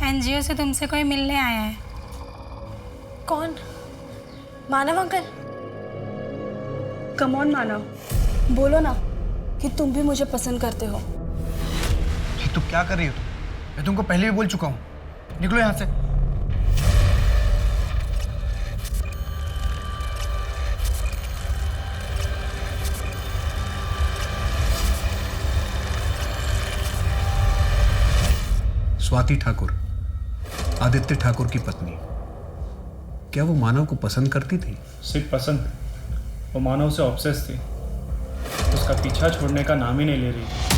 एनजीओ से तुमसे कोई मिलने आया है। कौन? मानव अंकल? कम ऑन मानव, बोलो ना कि तुम भी मुझे पसंद करते हो। तुम क्या कर रही हो? मैं तुमको पहले भी बोल चुका हूँ, निकलो यहाँ से। स्वाति ठाकुर, आदित्य ठाकुर की पत्नी, क्या वो मानव को पसंद करती थी? सिर्फ पसंद, वो मानव से ऑब्सेस थी। उसका पीछा छोड़ने का नाम ही नहीं ले रही थी।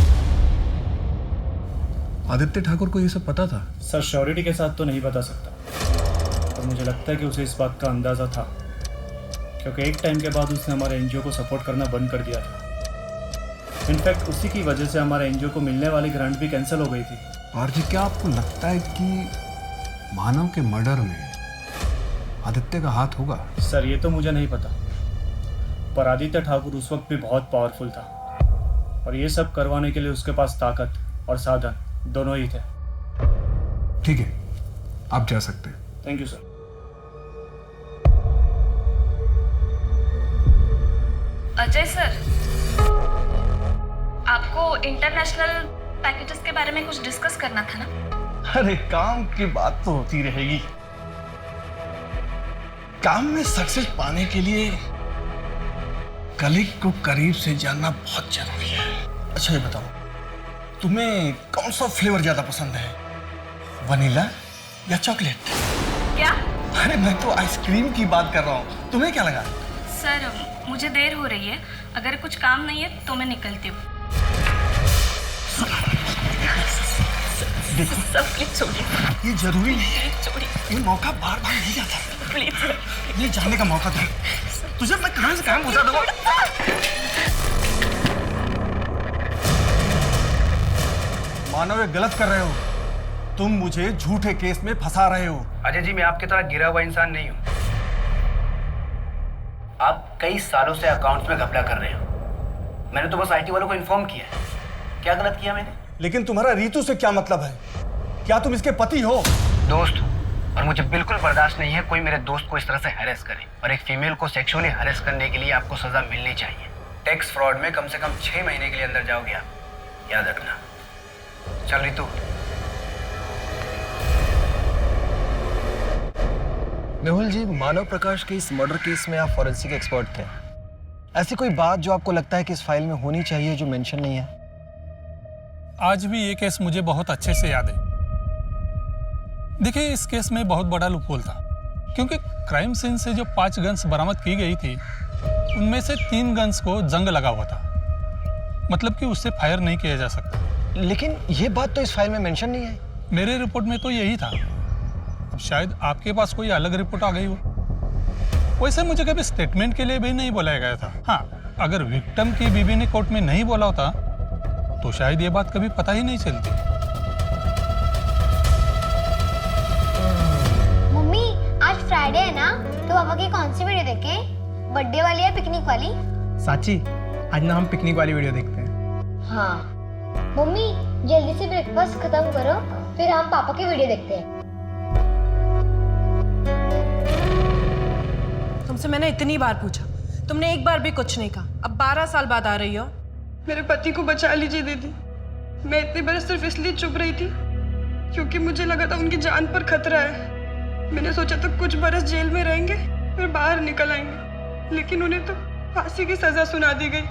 आदित्य ठाकुर को ये सब पता था? सर, श्योरिटी के साथ तो नहीं बता सकता, पर मुझे लगता है कि उसे इस बात का अंदाजा था, क्योंकि एक टाइम के बाद उसने हमारे एनजीओ को सपोर्ट करना बंद कर दिया था। इनफैक्ट उसी की वजह से हमारे एनजीओ को मिलने वाली ग्रांट भी कैंसिल हो गई थी। आरजी, क्या आपको लगता है कि मानव के मर्डर में आदित्य का हाथ होगा? सर, ये तो मुझे नहीं पता, पर आदित्य ठाकुर उस वक्त भी बहुत पावरफुल था और ये सब करवाने के लिए उसके पास ताकत और साधन दोनों ही थे। ठीक है, आप जा सकते हैं। Thank you sir. Ajay sir, आपको इंटरनेशनल पैकेजेस के बारे में कुछ डिस्कस करना था ना? अरे काम की बात तो होती रहेगी। काम में सक्सेस पाने के लिए कलीग को करीब से जानना बहुत जरूरी है। अच्छा ये बताओ, तुम्हें कौन सा फ्लेवर ज्यादा पसंद है, वनीला या चॉकलेट? क्या? अरे मैं तो आइसक्रीम की बात कर रहा हूँ, तुम्हें क्या लगा? सर, मुझे देर हो रही है, अगर कुछ काम नहीं है तो मैं निकलती हूँ। देखो सब प्लीज छोड़िए। ये जरूरी नहीं है, छोड़िए। ये मौका बार बार नहीं आता। प्लीज सर, ये जानने का मौका दो। तुझे मैं कहां से कहां पहुंचा दूंगा? मानव, ये गलत कर रहे हो। तुम मुझे झूठे केस में फंसा रहे हो। अजय जी, मैं आपकी तरह गिरा हुआ इंसान नहीं हूं। आप कई सालों से अकाउंट्स में घपला कर रहे हो। मैंने तो बस आईटी वालों को इन्फॉर्म किया है। क्या गलत किया मैंने? लेकिन तुम्हारा रीतू से क्या मतलब है? क्या तुम इसके पति हो? दोस्त, और मुझे बिल्कुल बर्दाश्त नहीं है कोई मेरे दोस्त को इस तरह से हैरेस करे। और एक फीमेल को सेक्सुअली हैरेस करने के लिए आपको सजा मिलनी चाहिए। टैक्स फ्रॉड में कम से कम 6 महीने के लिए अंदर जाओगे आप, याद रखना। चल रितु। मेहुल जी, मानव प्रकाश के इस मर्डर केस में आप फॉरेंसिक एक्सपर्ट थे। ऐसी कोई बात जो आपको लगता है कि इस फाइल में होनी चाहिए जो मेंशन नहीं है? आज भी ये केस मुझे बहुत अच्छे से याद है। देखिए, इस केस में बहुत बड़ा लूपहोल था, क्योंकि क्राइम सीन से जो 5 गन्स बरामद की गई थी, उनमें से 3 गन्स को जंग लगा हुआ था, मतलब कि उससे फायर नहीं किया जा सकता। लेकिन ये बात तो इस फाइल में मेंशन नहीं है। मेरे रिपोर्ट में तो यही था। अब शायद आपके पास कोई अलग रिपोर्ट आ गई हो। वैसे मुझे कभी स्टेटमेंट के लिए भी नहीं बुलाया गया था। हाँ, अगर विक्टिम की बीवी ने कोर्ट में नहीं बोला होता तो शायद ये बात कभी पता ही नहीं चलती। मम्मी, आज फ्राइडे है ना, तो पापा की कौन सी वीडियो देखें? बर्थडे वाली या पिकनिक वाली? साची, आज ना हम पिकनिक वाली वीडियो देखते हैं। हाँ। मम्मी, जल्दी से ब्रेकफास्ट खत्म करो, फिर हम पापा की वीडियो देखते हैं। तुमसे मैंने इतनी बार पूछा, तुमने एक बार भी कुछ नहीं कहा। अब 12 साल बाद आ रही हो। मेरे पति को बचा लीजिए दीदी। मैं इतने बरस सिर्फ इसलिए चुप रही थी क्योंकि मुझे लगा था उनकी जान पर खतरा है। मैंने सोचा था कुछ बरस जेल में रहेंगे फिर बाहर निकल आएंगे, लेकिन उन्हें तो फांसी की सजा सुना दी गई।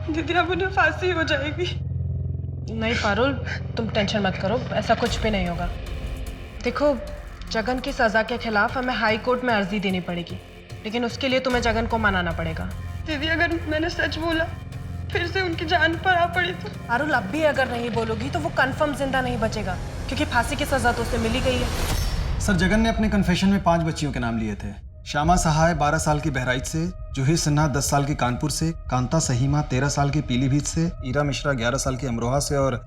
दीदी, अब उन्हें फांसी हो जाएगी। नहीं पारुल, तुम टेंशन मत करो, ऐसा कुछ भी नहीं होगा। देखो, जगन की सजा के खिलाफ हमें हाई कोर्ट में अर्जी देनी पड़ेगी। लेकिन उसके लिए तुम्हें जगन को मनाना पड़ेगा। दीदी अगर मैंने सच बोला फिर से उनकी जान पर आ पड़ी तो? पारुल अब भी अगर नहीं बोलोगी तो वो कंफर्म जिंदा नहीं बचेगा, क्योंकि फांसी की सजा तो उसे मिली गई है। सर, जगन ने अपने कन्फेशन में 5 बच्चियों के नाम लिए थे। श्यामा सहाय 12 साल की बहराइच से, जूही सिन्हा 10 साल की कानपुर से, कांता सहीमा 13 साल की पीलीभीत से, ईरा मिश्रा 11 साल की अमरोहा से और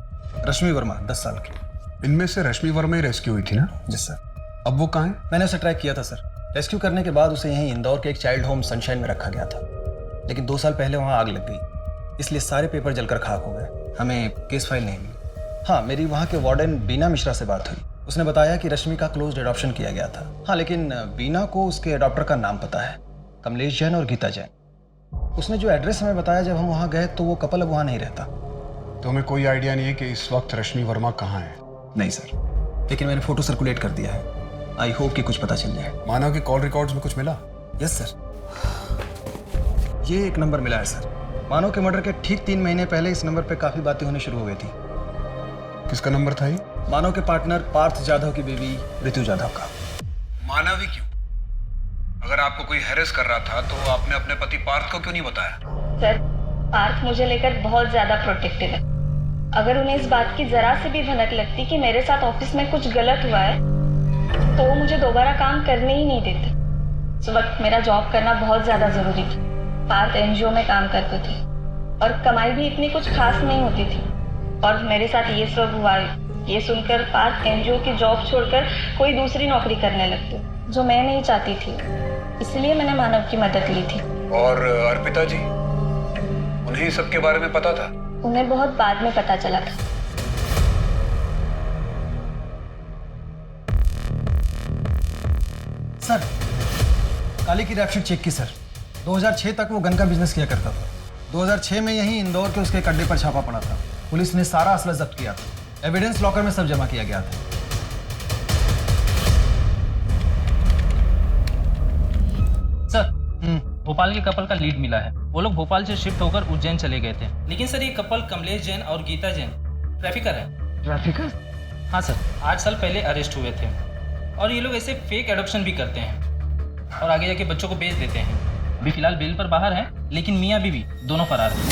रश्मि वर्मा 10 साल की। इनमें से रश्मि वर्मा ही रेस्क्यू हुई थी ना? जी सर। अब वो कहाँ है? मैंने उसे ट्रैक किया था सर। रेस्क्यू करने के बाद उसे यहीं इंदौर के एक चाइल्ड होम सनशाइन में रखा गया था, लेकिन 2 साल पहले वहाँ आग लग गई, इसलिए सारे पेपर जलकर खाक हो गए। हमें केस फाइल नहीं मिली। हाँ, मेरी वहाँ के वार्डन बीना मिश्रा से बात हुई। उसने बताया कि रश्मि का क्लोज्ड एडॉप्शन किया गया था। हाँ, लेकिन बीना को उसके एडॉप्टर का नाम पता है, कमलेश जैन और गीता जैन। उसने जो एड्रेस हमें बताया जब हम वहाँ गए, तो वो कपल अब वहाँ नहीं रहता। तो हमें कोई आइडिया नहीं है कि इस वक्त रश्मि वर्मा कहाँ है? नहीं सर, लेकिन मैंने फोटो सर्कुलेट कर दिया है। आई होप कि कुछ पता चल जाए। मानव के कॉल रिकॉर्ड्स में कुछ मिला? यस सर, ये एक नंबर मिला है सर। मानव के मर्डर के ठीक 3 महीने पहले इस नंबर पे काफी बातें होनी शुरू हो गई थी। किसका नंबर था ये? मानव के पार्टनर पार्थ जाधव की बेबी ऋतु जाधव का। मानव ही क्यों? अगर आपको कोई हैरेस कर रहा था तो आपने अपने पति पार्थ को क्यों नहीं बताया? सर, पार्थ मुझे लेकर बहुत ज्यादा प्रोटेक्टिव है। अगर उन्हें इस बात की जरा से भी भनक लगती कि मेरे साथ ऑफिस में कुछ गलत हुआ है, तो वो मुझे दोबारा काम करने ही नहीं देते। उस वक्त मेरा जॉब करना बहुत ज्यादा जरूरी था। पार्थ एनजीओ में काम करते थे और कमाई भी इतनी कुछ खास नहीं होती थी, और मेरे साथ ये सब हुआ है, ये सुनकर पार्थ एनजीओ की जॉब छोड़कर कोई दूसरी नौकरी करने लगते, जो मैं नहीं चाहती थी। इसलिए मैंने मानव की मदद ली थी। और अर्पिता जी, उन्हें सबके बारे में पता था? उन्हें बहुत बाद में पता चला था। सर, काली की रैपशीट चेक की सर। 2006 तक वो गन का बिजनेस किया करता था। 2006 में यहीं इंदौर के उसके अड्डे पर छापा पड़ा था। पुलिस ने सारा असला जब्त किया था। एविडेंस लॉकर में सब जमा किया गया था। सर, भोपाल के कपल का लीड मिला है। वो लोग भोपाल से शिफ्ट होकर उज्जैन चले गए थे, लेकिन सर ये कपल कमलेश जैन और गीता जैन ट्रैफिकर है। ट्रैफिकर? हाँ सर, 8 साल पहले अरेस्ट हुए थे, और ये लोग ऐसे फेक एडॉप्शन भी करते हैं और आगे जाके बच्चों को बेच देते हैं। अभी फिलहाल बेल पर बाहर है, लेकिन मियाँ बीवी दोनों फरार हैं।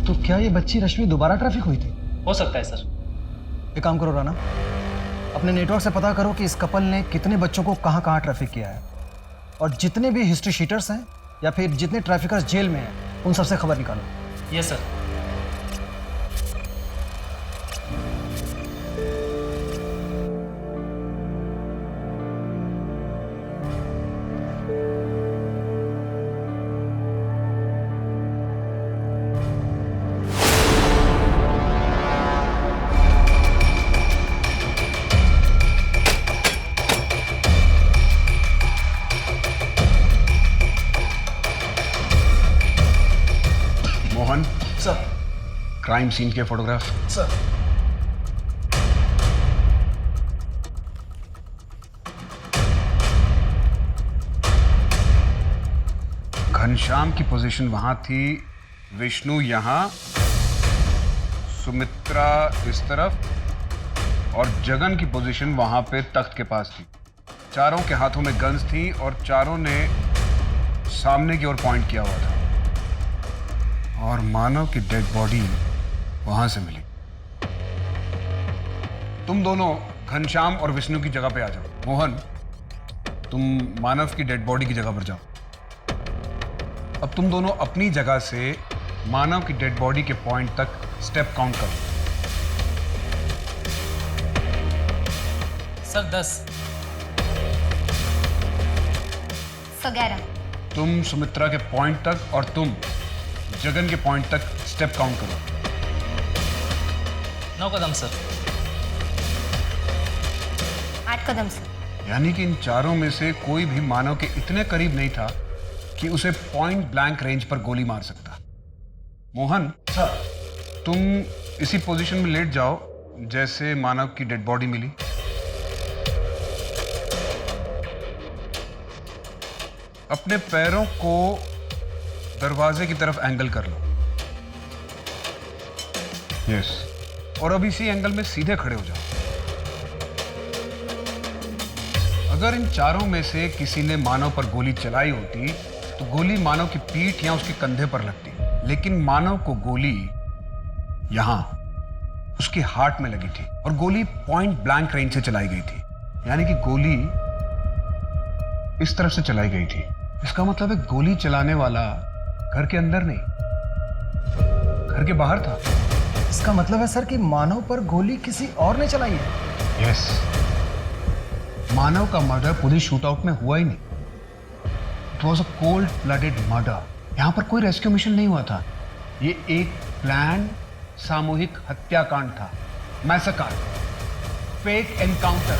तो क्या ये बच्ची रश्मि दोबारा ट्रैफिक हुई थी? हो सकता है सर। एक काम करो राना, अपने नेटवर्क से पता करो कि इस कपल ने कितने बच्चों को कहाँ कहाँ ट्रैफिक किया है, और जितने भी हिस्ट्री शीटर्स हैं या फिर जितने ट्रैफिकर्स जेल में हैं, उन सबसे खबर निकालो। Yes sir. Mohan sir, crime scene के फोटोग्राफ। सर, घनश्याम की पोजीशन वहां थी, विष्णु यहां, सुमित्रा इस तरफ, और जगन की पोजीशन वहां पे तख्त के पास थी। चारों के हाथों में गन्स थी और चारों ने सामने की ओर पॉइंट किया हुआ था, और मानव की डेड बॉडी वहां से मिली। तुम दोनों घनश्याम और विष्णु की जगह पे आ जाओ। मोहन, तुम मानव की डेड बॉडी की जगह पर जाओ। अब तुम दोनों अपनी जगह से मानव की डेड बॉडी के पॉइंट तक स्टेप काउंट करो। सर 10। 11। तुम सुमित्रा के पॉइंट तक और तुम जगन के पॉइंट तक स्टेप काउंट करो। 9 कदम सर। 8 कदम सर। यानी कि इन चारों में से कोई भी मानव के इतने करीब नहीं था कि उसे पॉइंट ब्लैंक रेंज पर गोली मार सकता। मोहन, तुम इसी पोजीशन में लेट जाओ जैसे मानव की डेड बॉडी मिली। अपने पैरों को दरवाजे की तरफ एंगल कर लो। यस, और अब इसी एंगल में सीधे खड़े हो जाओ। अगर इन चारों में से किसी ने मानव पर गोली चलाई होती तो गोली मानव की पीठ या उसके कंधे पर लगती, लेकिन मानव को गोली यहां उसके हार्ट में लगी थी और गोली पॉइंट ब्लैंक रेंज से चलाई गई थी, यानी कि गोली इस तरफ से चलाई गई थी। इसका मतलब है गोली चलाने वाला घर के अंदर नहीं, घर के बाहर था। इसका मतलब है सर कि मानव पर गोली किसी और ने चलाई है। यस, मानव का मर्डर पुलिस शूटआउट में हुआ ही नहीं। It was a cold blooded murder. यहां पर कोई रेस्क्यू मिशन नहीं हुआ था। ये एक प्लान सामूहिक हत्याकांड था, मैसेकर, फेक एनकाउंटर।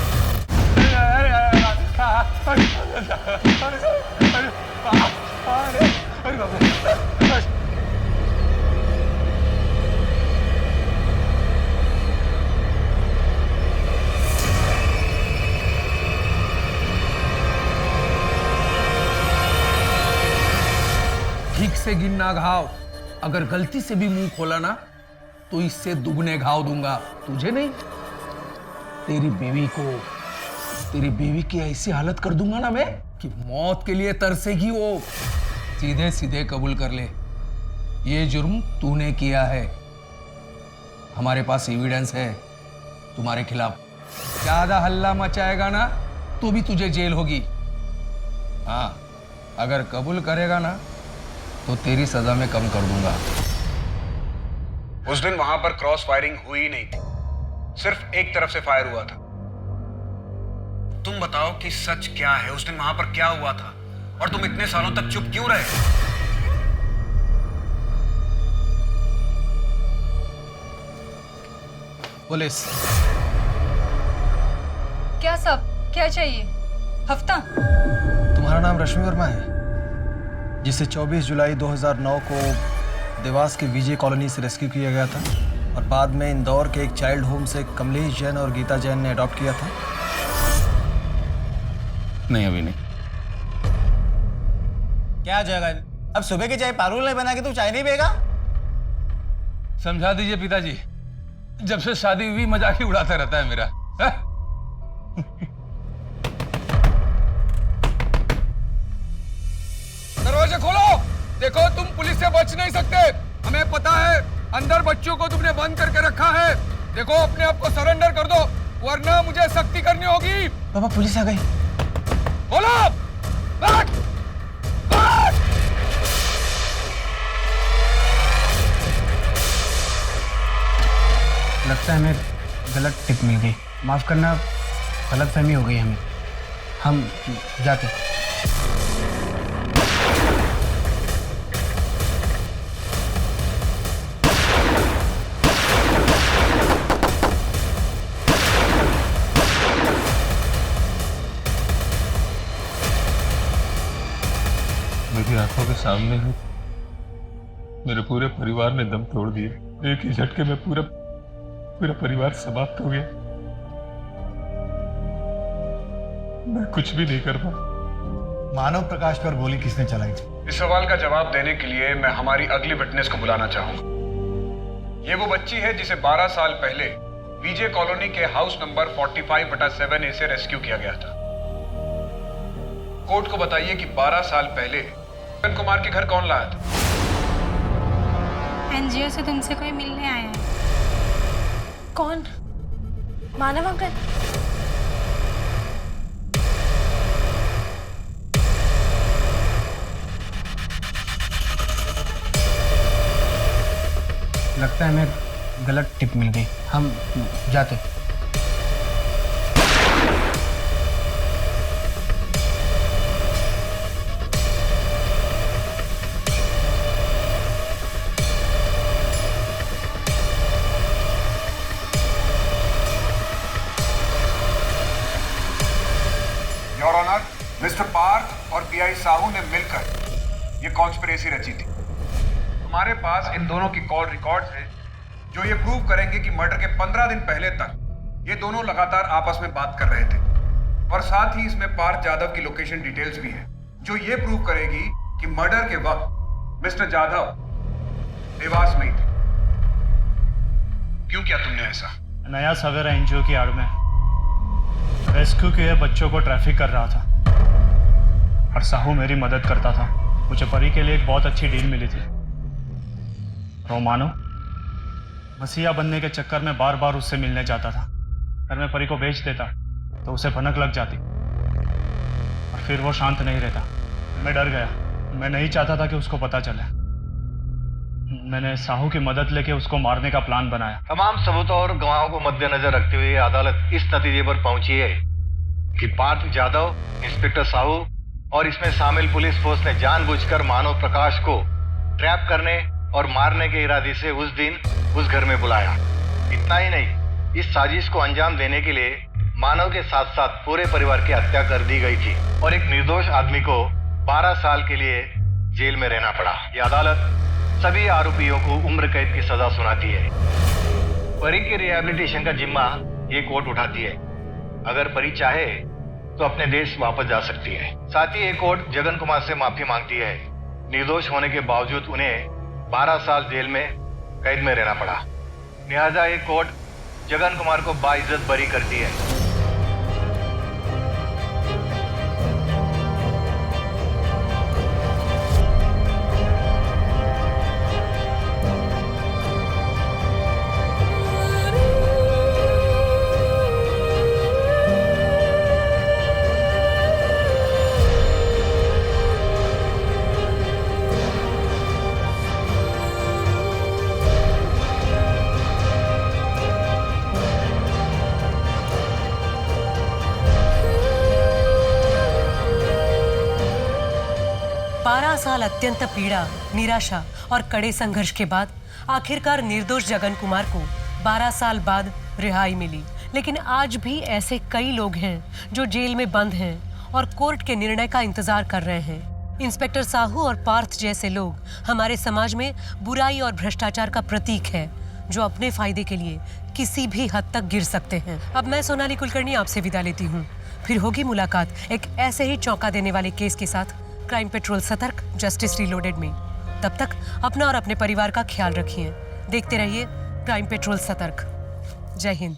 ठीक से गिनना घाव, अगर गलती से भी मुंह खोला ना तो इससे दुगने घाव दूंगा, तुझे नहीं तेरी बीवी की ऐसी हालत कर दूंगा ना मैं कि मौत के लिए तरसेगी वो। सीधे सीधे कबूल कर ले, ये जुर्म तूने किया है। हमारे पास एविडेंस है तुम्हारे खिलाफ। ज्यादा हल्ला मचाएगा ना तो भी तुझे जेल होगी। हाँ, अगर कबूल करेगा ना तो तेरी सजा में कम कर दूंगा। उस दिन वहां पर क्रॉस फायरिंग हुई नहीं थी, सिर्फ एक तरफ से फायर हुआ था। तुम बताओ कि सच क्या है, उस दिन वहां पर क्या हुआ था और तुम इतने सालों तक चुप क्यों रहे? पुलिस। क्या सब, क्या चाहिए? हफ्ता? तुम्हारा नाम रश्मि वर्मा है, जिसे 24 जुलाई 2009 को देवास के विजय कॉलोनी से रेस्क्यू किया गया था और बाद में इंदौर के एक चाइल्ड होम से कमलेश जैन और गीता जैन ने अडॉप्ट किया था। नहीं, अभी नहीं। क्या जगन, अब सुबह की चाय पारुल नहीं बना के तू चाय नहीं पिएगा? समझा दीजिए पिताजी, जब से शादी हुई मजाक ही उड़ाता रहता है मेरा। दरवाजा खोलो, देखो तुम पुलिस से बच नहीं सकते। हमें पता है अंदर बच्चों को तुमने बंद करके रखा है। देखो अपने आप को सरेंडर कर दो वरना मुझे सख्ती करनी होगी। पापा पुलिस आ गई। बोलो, भाग, भाग। लगता है हमें गलत टिप मिल गई, माफ करना, गलत फहमी हो गई हमें, हम जाते। मेरी आंखों के सामने ही मेरे पूरे परिवार ने दम तोड़ दिए। एक ही झटके में पूरा परिवार समाप्त हो गया। मैं कुछ भी नहीं कर पाया। मानव प्रकाश पर गोली किसने चलाई थी? इस सवाल का जवाब देने के लिए मैं हमारी अगली विटनेस को बुलाना चाहूंगा। ये वो बच्ची है जिसे 12 साल पहले विजय कॉलोनी के हाउस नंबर 45/7A से रेस्क्यू किया गया था। कोर्ट को बताइए कि 12 साल पहले जगन कुमार के घर कौन लाया था? एनजीओ से तुमसे कोई मिलने आया है। कौन? मानव अंकल? लगता है हमें गलत टिप मिल गई, हम जाते। योर ऑनर, मिस्टर पार्थ और पीआई साहू ने मिलकर ये कॉन्स्पिरेसी रची थी। हमारे पास इन दोनों की कॉल रिकॉर्ड्स हैं जो ये प्रूव करेंगे कि मर्डर के 15 दिन पहले तक ये दोनों लगातार आपस में बात कर रहे थे और साथ ही इसमें पार्थ यादव की लोकेशन डिटेल्स भी है जो ये प्रूव करेगी कि मर्डर के वक्त मिस्टर यादव देवास में ही थे। क्यों किया तुमने ऐसा? नया सवेरा एनजीओ की आड़ में रेस्क्यू किए बच्चों को ट्रैफिक कर रहा था और साहू मेरी मदद करता था। मुझे परी के लिए एक बहुत अच्छी डील मिली थी। और मानो मसीहा बनने के चक्कर में बार बार उससे मिलने जाता था। अगर मैं परी को बेच देता तो उसे भनक लग जाती और फिर वो शांत नहीं रहता। मैं डर गया। मैं नहीं चाहता था कि उसको पता चले। मैंने साहू की मदद लेके उसको मारने का प्लान बनाया। तमाम सबूतों और गवाहों को मद्देनजर रखते हुए अदालत इस नतीजे पर पहुंची है कि पार्थ यादव, इंस्पेक्टर साहू और इसमें शामिल पुलिस फोर्स ने जानबूझकर मानव प्रकाश को ट्रैप करने और मारने के इरादे से उस दिन उस घर में बुलाया। इतना ही नहीं, इस साजिश को अंजाम देने के लिए मानव के साथ साथ पूरे परिवार की हत्या कर दी गई थी और एक निर्दोष आदमी को 12 साल के लिए जेल में रहना पड़ा। ये अदालत सभी आरोपियों को उम्र कैद की सजा सुनाती है। परी के रिहैबिलिटेशन का जिम्मा ये कोर्ट उठाती है। अगर परी चाहे तो अपने देश वापस जा सकती है। साथ ही ये कोर्ट जगन कुमार से माफी मांगती है। निर्दोष होने के बावजूद उन्हें 12 साल जेल में कैद में रहना पड़ा। लिहाजा ये कोर्ट जगन कुमार को बाइज्जत बरी करती है। साल अत्यंत पीड़ा, निराशा और कड़े संघर्ष के बाद आखिरकार निर्दोष जगन कुमार को 12 साल बाद रिहाई मिली। लेकिन आज भी ऐसे कई लोग हैं जो जेल में बंद हैं और कोर्ट के निर्णय का इंतजार कर रहे हैं। इंस्पेक्टर साहू और पार्थ जैसे लोग हमारे समाज में बुराई और भ्रष्टाचार का प्रतीक है, जो अपने फायदे के लिए किसी भी हद तक गिर सकते हैं। अब मैं सोनाली कुलकर्णी आपसे विदा लेती हूँ। फिर होगी मुलाकात एक ऐसे ही चौंका देने वाले केस के साथ क्राइम पेट्रोल सतर्क, जस्टिस रीलोडेड में। तब तक अपना और अपने परिवार का ख्याल रखिए। देखते रहिए क्राइम पेट्रोल सतर्क। जय हिंद।